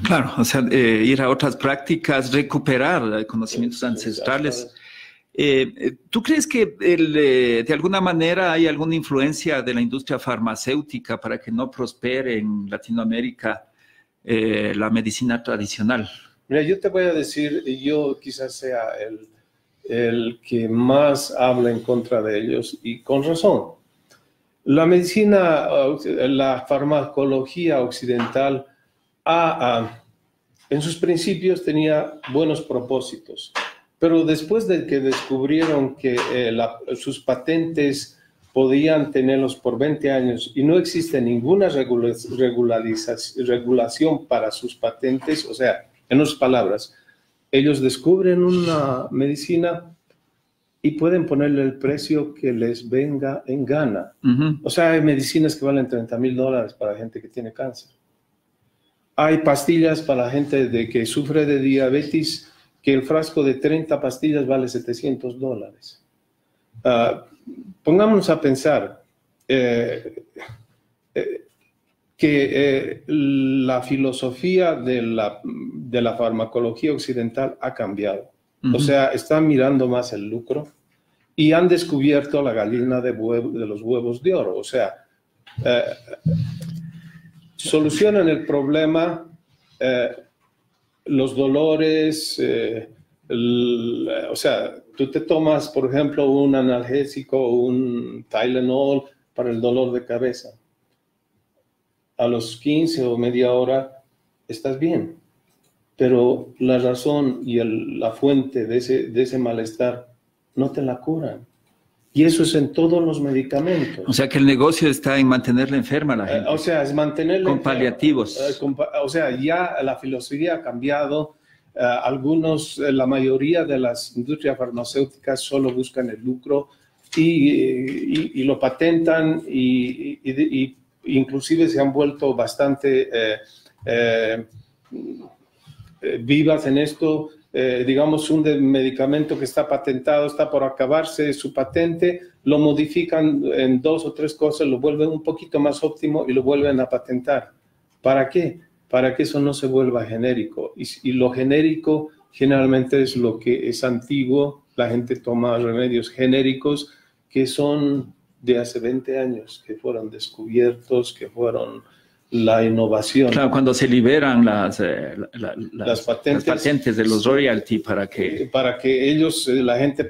Claro, o sea, ir a otras prácticas, recuperar conocimientos ancestrales. ¿Tú crees que de alguna manera hay alguna influencia de la industria farmacéutica para que no prospere en Latinoamérica la medicina tradicional? Mira, yo te voy a decir, yo quizás sea el que más habla en contra de ellos y con razón. La medicina, la farmacología occidental en sus principios tenía buenos propósitos. Pero después de que descubrieron que sus patentes podían tenerlos por 20 años y no existe ninguna regulación para sus patentes, o sea, en otras palabras, ellos descubren una medicina y pueden ponerle el precio que les venga en gana. O sea, hay medicinas que valen $30,000 para gente que tiene cáncer. Hay pastillas para gente que sufre de diabetes, que el frasco de 30 pastillas vale $700. Pongámonos a pensar que la filosofía de la farmacología occidental ha cambiado. O sea, están mirando más el lucro y han descubierto la gallina de los huevos de oro. O sea, solucionan el problema, los dolores, o sea, tú te tomas, por ejemplo, un analgésico, un Tylenol para el dolor de cabeza. A los 15 o media hora estás bien, pero la razón y la fuente de ese malestar no te la curan. Y eso es en todos los medicamentos. O sea, que el negocio está en mantenerla enferma a la gente. O sea, es mantenerla con paliativos. O sea, ya la filosofía ha cambiado. La mayoría de las industrias farmacéuticas solo buscan el lucro y lo patentan y inclusive se han vuelto bastante vivas en esto. Digamos, un medicamento que está patentado, está por acabarse su patente, lo modifican en 2 o 3 cosas, lo vuelven un poquito más óptimo y lo vuelven a patentar. ¿Para qué? Para que eso no se vuelva genérico. Y lo genérico generalmente es lo que es antiguo. La gente toma remedios genéricos que son de hace 20 años, que fueron descubiertos, que fueron la innovación. Claro, cuando se liberan las patentes de los royalty para que ellos, la gente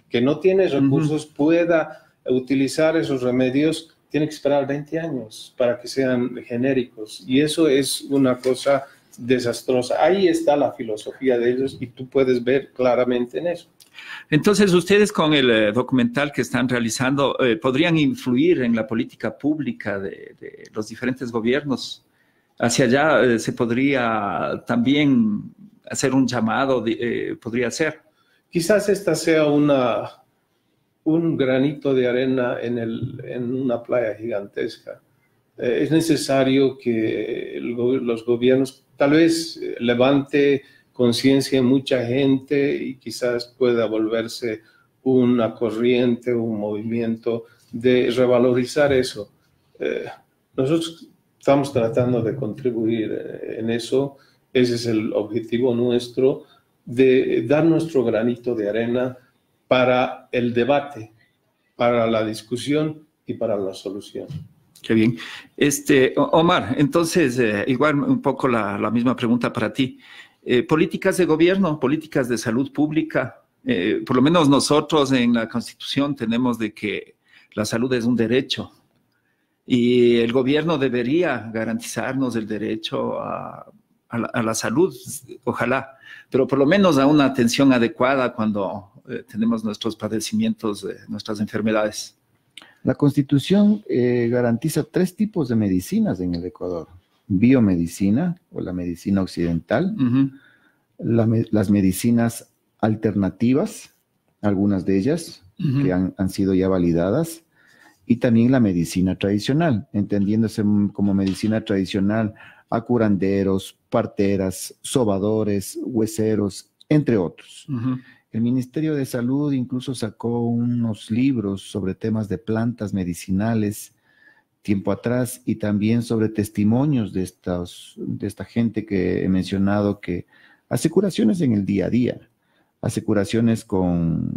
que no tiene recursos pueda utilizar esos remedios, tiene que esperar 20 años para que sean genéricos. Y eso es una cosa desastrosa. Ahí está la filosofía de ellos y tú puedes ver claramente en eso. Entonces, ustedes con el documental que están realizando, ¿podrían influir en la política pública de los diferentes gobiernos? Hacia allá se podría también hacer un llamado, podría ser. Quizás esta sea un granito de arena en una playa gigantesca. Es necesario que los gobiernos tal vez levante conciencia en mucha gente y quizás pueda volverse una corriente, un movimiento de revalorizar eso. Nosotros estamos tratando de contribuir en eso. Ese es el objetivo nuestro, de dar nuestro granito de arena para el debate, para la discusión y para la solución. Qué bien. Omar, entonces, igual un poco la misma pregunta para ti. Políticas de gobierno, políticas de salud pública, Por lo menos nosotros en la Constitución tenemos de que la salud es un derecho y el gobierno debería garantizarnos el derecho a la salud, ojalá, pero por lo menos a una atención adecuada cuando tenemos nuestros padecimientos, nuestras enfermedades. La Constitución garantiza 3 tipos de medicinas en el Ecuador: biomedicina o la medicina occidental, las medicinas alternativas, algunas de ellas que han sido ya validadas, y también la medicina tradicional, entendiéndose como medicina tradicional a curanderos, parteras, sobadores, hueseros, entre otros. El Ministerio de Salud incluso sacó unos libros sobre temas de plantas medicinales tiempo atrás, y también sobre testimonios de esta gente que he mencionado, que hace curaciones en el día a día, hace curaciones con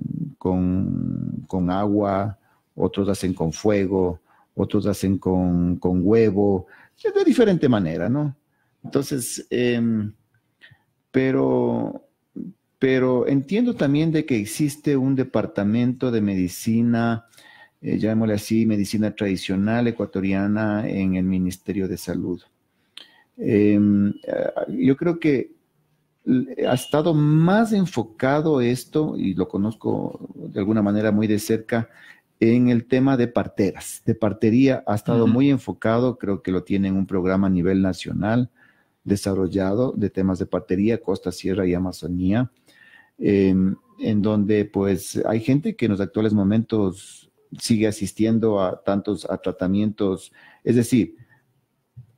agua, otros hacen con fuego, otros hacen con huevo, de diferente manera, ¿no? Entonces, pero entiendo también de que existe un departamento de medicina, llamémosle así, medicina tradicional ecuatoriana en el Ministerio de Salud. Yo creo que ha estado más enfocado esto, y lo conozco de alguna manera muy de cerca, en el tema de parteras, de partería. Ha estado muy enfocado, creo que lo tiene en un programa a nivel nacional desarrollado de temas de partería, Costa, Sierra y Amazonía, en donde pues hay gente que en los actuales momentos sigue asistiendo a tratamientos, es decir,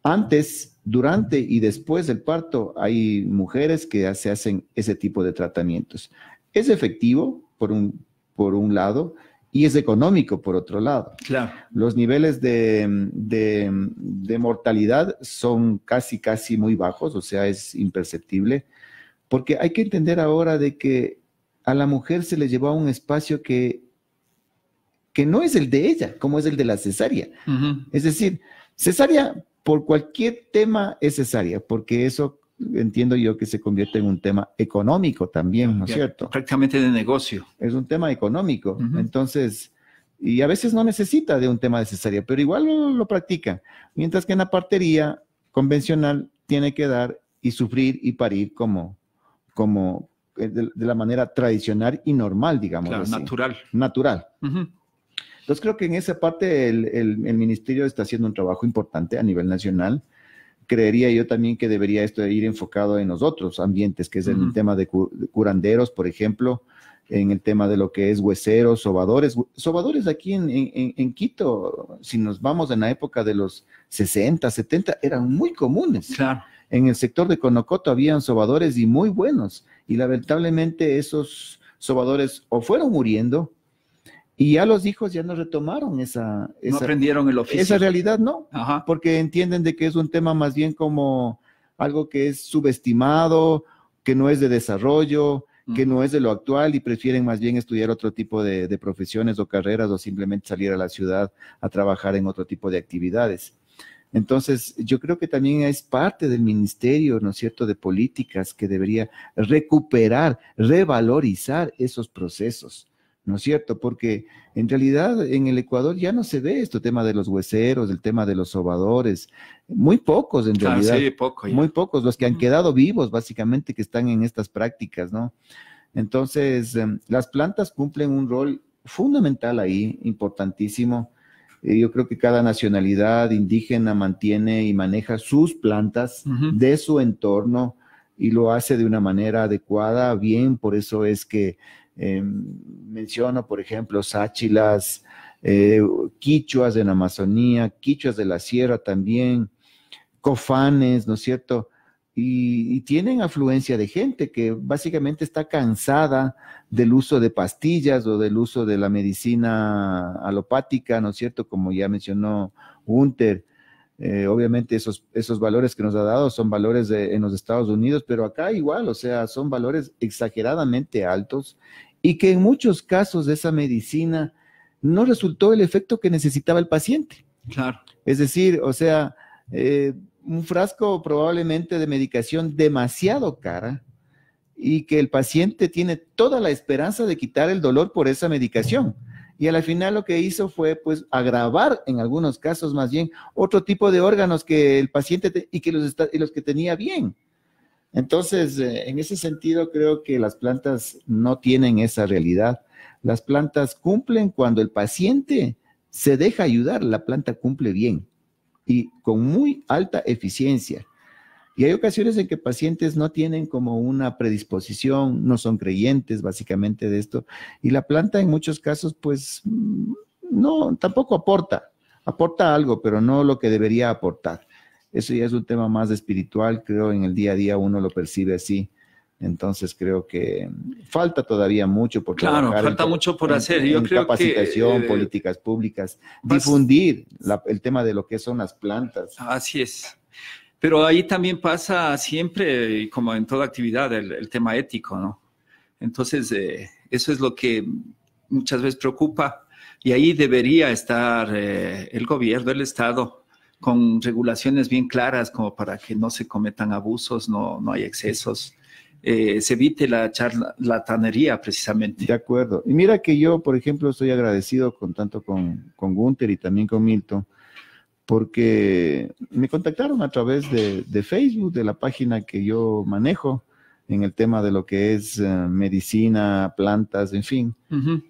antes, durante y después del parto hay mujeres que se hacen ese tipo de tratamientos. Es efectivo por un lado, y es económico por otro lado. Claro. Los niveles de mortalidad son casi muy bajos, o sea, es imperceptible, porque hay que entender ahora de que a la mujer se le llevó a un espacio que no es el de ella, como es el de la cesárea. Es decir, cesárea por cualquier tema es cesárea, porque eso entiendo yo que se convierte en un tema económico también, ¿no es cierto? Prácticamente de negocio. Es un tema económico. Entonces, y a veces no necesita de un tema de cesárea, pero igual lo practican. Mientras que en la partería convencional tiene que dar y sufrir y parir como de la manera tradicional y normal, digamos. Claro, así. Natural. Entonces creo que en esa parte el ministerio está haciendo un trabajo importante a nivel nacional. Creería yo también que debería esto ir enfocado en los otros ambientes, que es el tema de curanderos, por ejemplo, en el tema de lo que es hueseros, sobadores. Sobadores aquí en Quito, si nos vamos en la época de los 60, 70, eran muy comunes. Claro. En el sector de Conocoto habían sobadores y muy buenos, y lamentablemente esos sobadores o fueron muriendo, y ya los hijos ya no retomaron esa no aprendieron el oficio. Esa realidad, no. Ajá. Porque entienden de que es un tema más bien como algo que es subestimado, que no es de desarrollo, que no es de lo actual, y prefieren más bien estudiar otro tipo de profesiones o carreras, o simplemente salir a la ciudad a trabajar en otro tipo de actividades. Entonces, yo creo que también es parte del ministerio, ¿no es cierto?, de políticas que debería recuperar, revalorizar esos procesos, ¿no es cierto? Porque en realidad en el Ecuador ya no se ve este tema de los hueseros, el tema de los sobadores, muy pocos en realidad, sí, poco, muy pocos, los que han quedado vivos básicamente que están en estas prácticas, ¿no? Entonces, las plantas cumplen un rol fundamental ahí, importantísimo. Yo creo que cada nacionalidad indígena mantiene y maneja sus plantas de su entorno y lo hace de una manera adecuada, bien, por eso es que menciono, por ejemplo, sáchilas, quichuas en Amazonía, quichuas de la sierra también, cofanes, ¿no es cierto? Y tienen afluencia de gente que básicamente está cansada del uso de pastillas o del uso de la medicina alopática, ¿no es cierto? Como ya mencionó Hunter. Obviamente esos valores que nos ha dado son valores en los Estados Unidos, pero acá igual, o sea, son valores exageradamente altos, y que en muchos casos de esa medicina no resultó el efecto que necesitaba el paciente. Claro. Es decir, o sea, un frasco probablemente de medicación demasiado cara y que el paciente tiene toda la esperanza de quitar el dolor por esa medicación. Y al final lo que hizo fue pues agravar en algunos casos más bien otro tipo de órganos que el paciente y los que tenía bien. Entonces, en ese sentido creo que las plantas no tienen esa realidad. Las plantas cumplen cuando el paciente se deja ayudar, la planta cumple bien y con muy alta eficiencia. Y hay ocasiones en que pacientes no tienen como una predisposición, no son creyentes básicamente de esto, y la planta en muchos casos pues no, tampoco aporta algo, pero no lo que debería aportar. Eso ya es un tema más espiritual, creo en el día a día uno lo percibe así. Entonces creo que falta todavía mucho por Claro, trabajar. falta mucho por hacer. Yo creo capacitación, que políticas públicas, difundir el tema de lo que son las plantas. Así es. Pero ahí también pasa siempre, y como en toda actividad, el tema ético, ¿no? Entonces, eso es lo que muchas veces preocupa. Y ahí debería estar el gobierno, el Estado, con regulaciones bien claras como para que no se cometan abusos, no hay excesos. Se evite la charlatanería precisamente. De acuerdo. Y mira que yo, por ejemplo, estoy agradecido tanto con Gunther y también con Milton, porque me contactaron a través de Facebook, de la página que yo manejo en el tema de lo que es medicina, plantas, en fin. Uh-huh.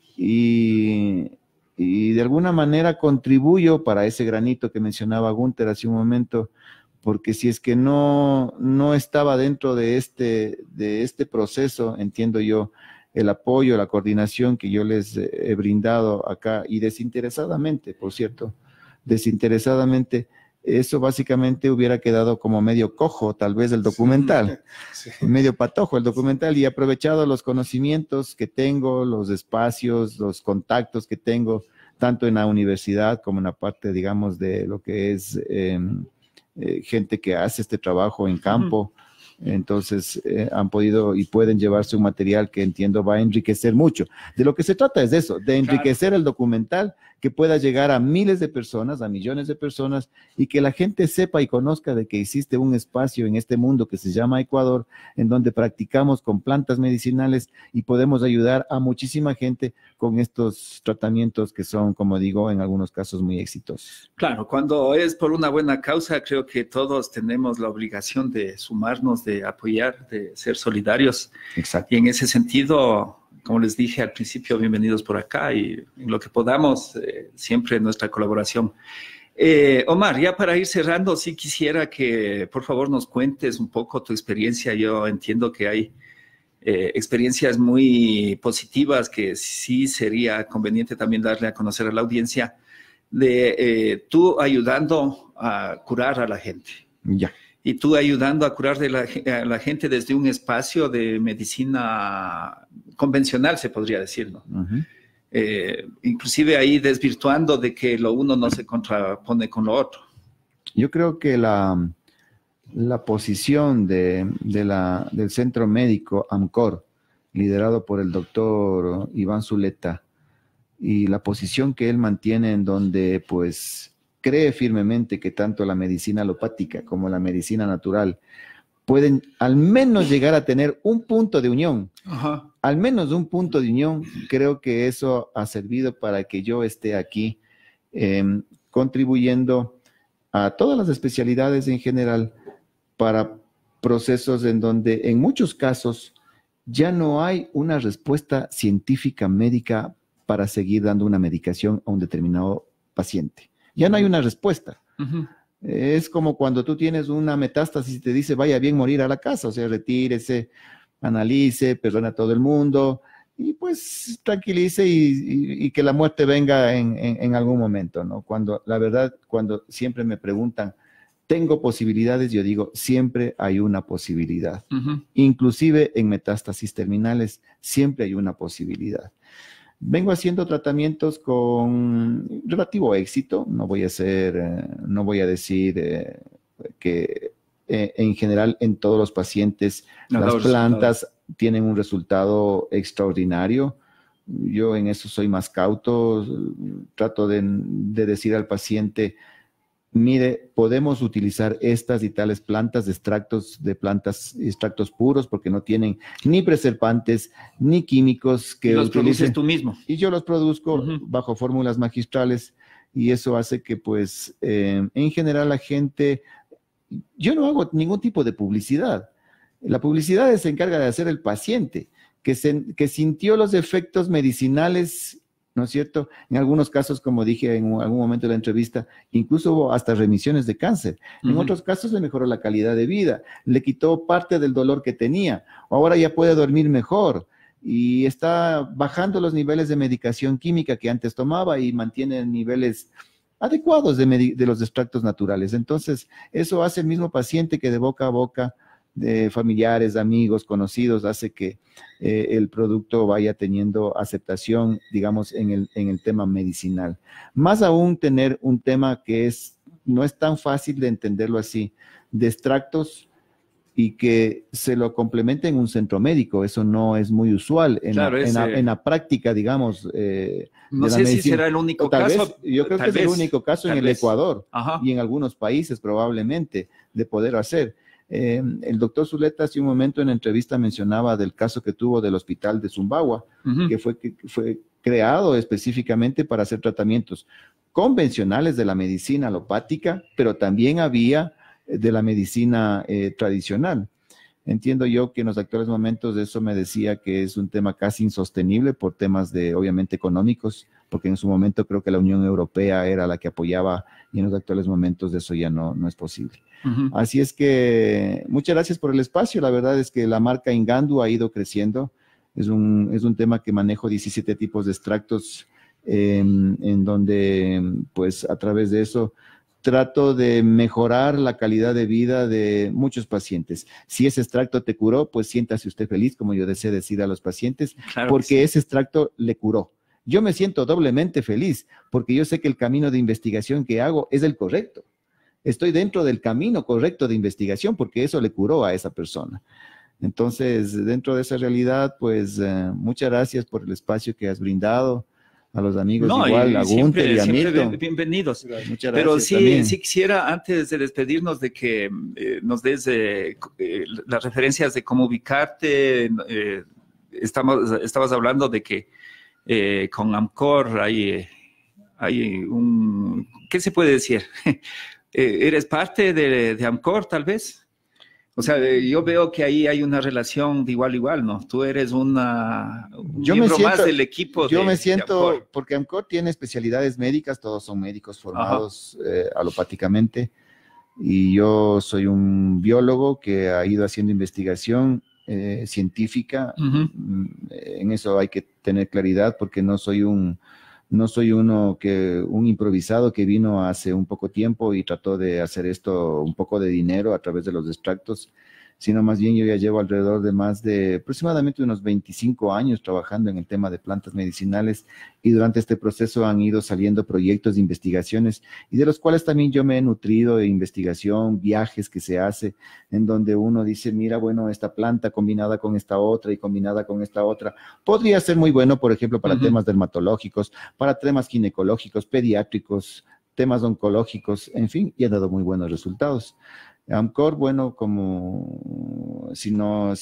Y de alguna manera contribuyo para ese granito que mencionaba Gunther hace un momento, porque si es que no estaba dentro de este proceso, entiendo yo, el apoyo, la coordinación que yo les he brindado acá, y desinteresadamente, por cierto, desinteresadamente, eso básicamente hubiera quedado como medio cojo, tal vez el documental, sí. Medio patojo el documental, y aprovechado los conocimientos que tengo, los espacios, los contactos que tengo, tanto en la universidad como en la parte, digamos, de lo que es gente que hace este trabajo en campo. Entonces han podido y pueden llevarse un material que entiendo va a enriquecer mucho. De lo que se trata es de eso, de enriquecer el documental, que pueda llegar a miles de personas, a millones de personas, y que la gente sepa y conozca de que existe un espacio en este mundo que se llama Ecuador, en donde practicamos con plantas medicinales y podemos ayudar a muchísima gente con estos tratamientos que son, como digo, en algunos casos muy exitosos. Claro, cuando es por una buena causa, creo que todos tenemos la obligación de sumarnos, de apoyar, de ser solidarios. Exacto. Y en ese sentido, como les dije al principio, bienvenidos por acá y en lo que podamos, siempre nuestra colaboración. Omar, ya para ir cerrando, sí quisiera que por favor nos cuentes un poco tu experiencia. Yo entiendo que hay experiencias muy positivas que sí sería conveniente también darle a conocer a la audiencia, de tú ayudando a curar a la gente. Ya. Y tú ayudando a curar a la gente desde un espacio de medicina convencional, se podría decir, ¿no? Uh-huh. Inclusive ahí desvirtuando de que lo uno no se contrapone con lo otro. Yo creo que la posición del Centro Médico AMCOR, liderado por el doctor Iván Zuleta, y la posición que él mantiene en donde pues cree firmemente que tanto la medicina alopática como la medicina natural pueden al menos llegar a tener un punto de unión. Ajá. Al menos un punto de unión. Creo que eso ha servido para que yo esté aquí contribuyendo a todas las especialidades en general para procesos en donde en muchos casos ya no hay una respuesta científica médica para seguir dando una medicación a un determinado paciente. Ya no hay una respuesta. Uh-huh. Es como cuando tú tienes una metástasis y te dice, vaya bien morir a la casa, o sea, retírese, analice, perdone a todo el mundo, y pues tranquilice y que la muerte venga en algún momento, ¿no? Cuando, la verdad, cuando siempre me preguntan, ¿tengo posibilidades? Yo digo, siempre hay una posibilidad. Uh-huh. Inclusive en metástasis terminales, siempre hay una posibilidad. Vengo haciendo tratamientos con relativo éxito, no voy a decir que en general en todos los pacientes las plantas tienen un resultado extraordinario. Yo en eso soy más cauto, trato de decir al paciente, mire, podemos utilizar estas y tales plantas, extractos de plantas, extractos puros, porque no tienen ni preservantes, ni químicos que Y los utilicen. produces tú mismo. Y yo los produzco bajo fórmulas magistrales, y eso hace que, pues, en general la gente, yo no hago ningún tipo de publicidad. La publicidad se encarga de hacer el paciente, que sintió los efectos medicinales, ¿no es cierto? En algunos casos, como dije en algún momento de la entrevista, incluso hubo hasta remisiones de cáncer. En otros casos le mejoró la calidad de vida, le quitó parte del dolor que tenía. Ahora ya puede dormir mejor y está bajando los niveles de medicación química que antes tomaba y mantiene niveles adecuados de los extractos naturales. Entonces, eso hace el mismo paciente que de boca a boca, de familiares, amigos, conocidos, hace que el producto vaya teniendo aceptación, digamos, en el tema medicinal. Más aún tener un tema que no es tan fácil de entenderlo así, de extractos y que se lo complemente en un centro médico. Eso no es muy usual en la práctica, digamos. No sé si será el único caso. Yo creo que es el único caso en el Ecuador y en algunos países probablemente de poder hacer. El doctor Zuleta hace un momento en la entrevista mencionaba del caso que tuvo del hospital de Zumbagua, que fue creado específicamente para hacer tratamientos convencionales de la medicina alopática, pero también había de la medicina tradicional. Entiendo yo que en los actuales momentos eso me decía que es un tema casi insostenible por temas obviamente económicos, porque en su momento creo que la Unión Europea era la que apoyaba y en los actuales momentos eso ya no es posible. Así es que muchas gracias por el espacio. La verdad es que la marca Ingandu ha ido creciendo. Es un tema que manejo 17 tipos de extractos en donde pues a través de eso trato de mejorar la calidad de vida de muchos pacientes. Si ese extracto te curó, pues siéntase usted feliz, como yo deseo decir a los pacientes, claro, porque ese extracto le curó. Yo me siento doblemente feliz porque yo sé que el camino de investigación que hago es el correcto. Estoy dentro del camino correcto de investigación porque eso le curó a esa persona. Entonces, dentro de esa realidad, pues muchas gracias por el espacio que has brindado. A los amigos igual, a Gunther y a Milton. Bienvenidos. Muchas gracias. Pero sí quisiera, antes de despedirnos, de que nos des las referencias de cómo ubicarte. Estabas hablando de que con Amcor hay un... ¿Qué se puede decir? ¿Eres parte de Amcor, tal vez? O sea, yo veo que ahí hay una relación de igual a igual, ¿no? Tú eres un miembro más del equipo. Yo me siento, porque Amcor tiene especialidades médicas, todos son médicos formados alopáticamente, y yo soy un biólogo que ha ido haciendo investigación científica. En eso hay que tener claridad, porque no soy un improvisado que vino hace un poco tiempo y trató de hacer esto un poco de dinero a través de los extractos, sino más bien yo ya llevo alrededor de aproximadamente unos 25 años trabajando en el tema de plantas medicinales, y durante este proceso han ido saliendo proyectos de investigaciones y de los cuales también yo me he nutrido de investigación, viajes que se hace en donde uno dice, mira, bueno, esta planta combinada con esta otra y combinada con esta otra podría ser muy bueno, por ejemplo, para temas dermatológicos, para temas ginecológicos, pediátricos, temas oncológicos, en fin, y ha dado muy buenos resultados. Amcor, bueno, como si me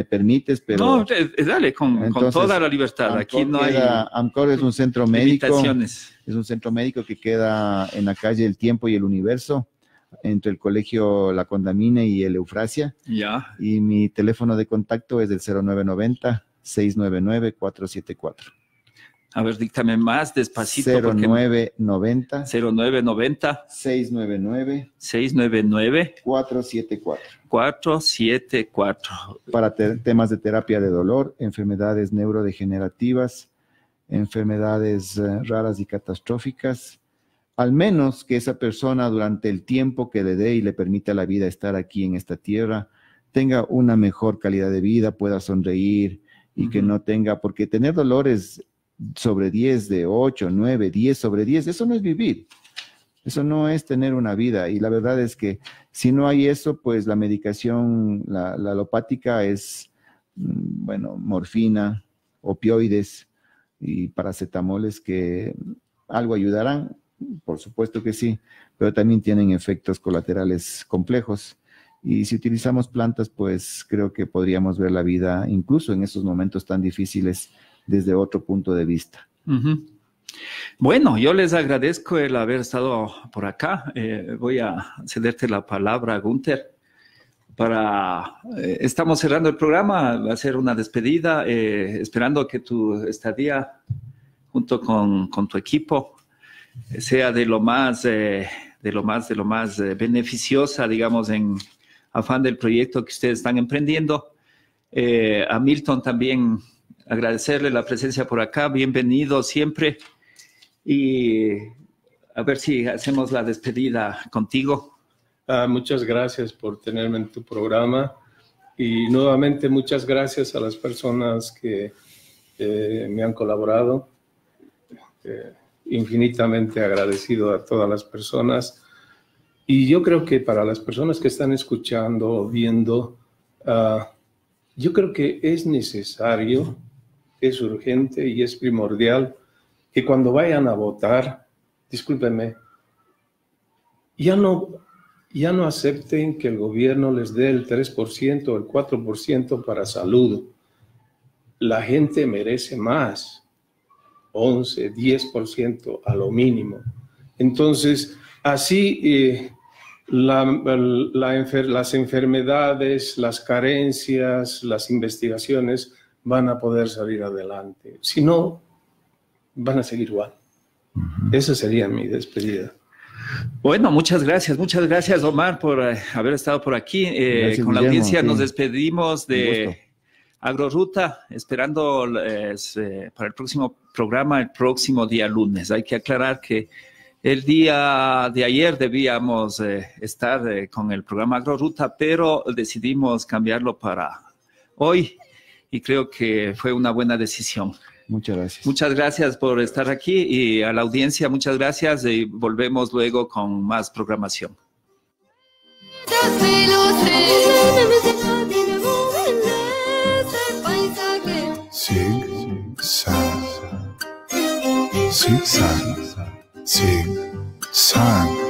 permites, pero... No, dale, con toda la libertad. Amcor aquí no hay... Amcor es un centro médico. Limitaciones. Es un centro médico que queda en la calle El Tiempo y el Universo, entre el colegio La Condamine y el Eufrasia. Ya. Y mi teléfono de contacto es del 0990-699-474. A ver, díctame más despacito. 0990 699 474. 474. Para temas de terapia de dolor, enfermedades neurodegenerativas, enfermedades raras y catastróficas, al menos que esa persona durante el tiempo que le dé y le permita a la vida estar aquí en esta tierra, tenga una mejor calidad de vida, pueda sonreír y que no tenga, porque tener dolores sobre 10, de 8, 9, 10 sobre 10, eso no es vivir, eso no es tener una vida. Y la verdad es que si no hay eso, pues la medicación, la alopática es, bueno, morfina, opioides y paracetamoles que algo ayudarán, Por supuesto que sí, pero también tienen efectos colaterales complejos. Y si utilizamos plantas, pues creo que podríamos ver la vida, incluso en esos momentos tan difíciles, desde otro punto de vista. Ujú. Bueno, yo les agradezco el haber estado por acá. Voy a cederte la palabra, Gunther. Estamos cerrando el programa, va a ser una despedida, esperando que tu estadía junto con tu equipo sea de lo más beneficiosa, digamos, en afán del proyecto que ustedes están emprendiendo. A Milton también agradecerle la presencia por acá, bienvenido siempre, y a ver si hacemos la despedida contigo. Muchas gracias por tenerme en tu programa y nuevamente muchas gracias a las personas que me han colaborado. Infinitamente agradecido a todas las personas. Y yo creo que para las personas que están escuchando o viendo, yo creo que es necesario, es urgente y es primordial que cuando vayan a votar, discúlpenme, ya no acepten que el gobierno les dé el 3% o el 4% para salud. La gente merece más, 11, 10% a lo mínimo. Entonces, así las enfermedades, las carencias, las investigaciones van a poder salir adelante. Si no, van a seguir igual. Esa sería mi despedida. Bueno, muchas gracias Omar por haber estado por aquí. Gracias, con la Guillermo, audiencia sí. nos despedimos Un de gusto. Agroruta, esperando para el próximo programa, el próximo día lunes. Hay que aclarar que el día de ayer debíamos estar con el programa Agroruta, pero decidimos cambiarlo para hoy y creo que fue una buena decisión. Muchas gracias. Muchas gracias por estar aquí y a la audiencia muchas gracias y volvemos luego con más programación. Sig, sang, sig, sang.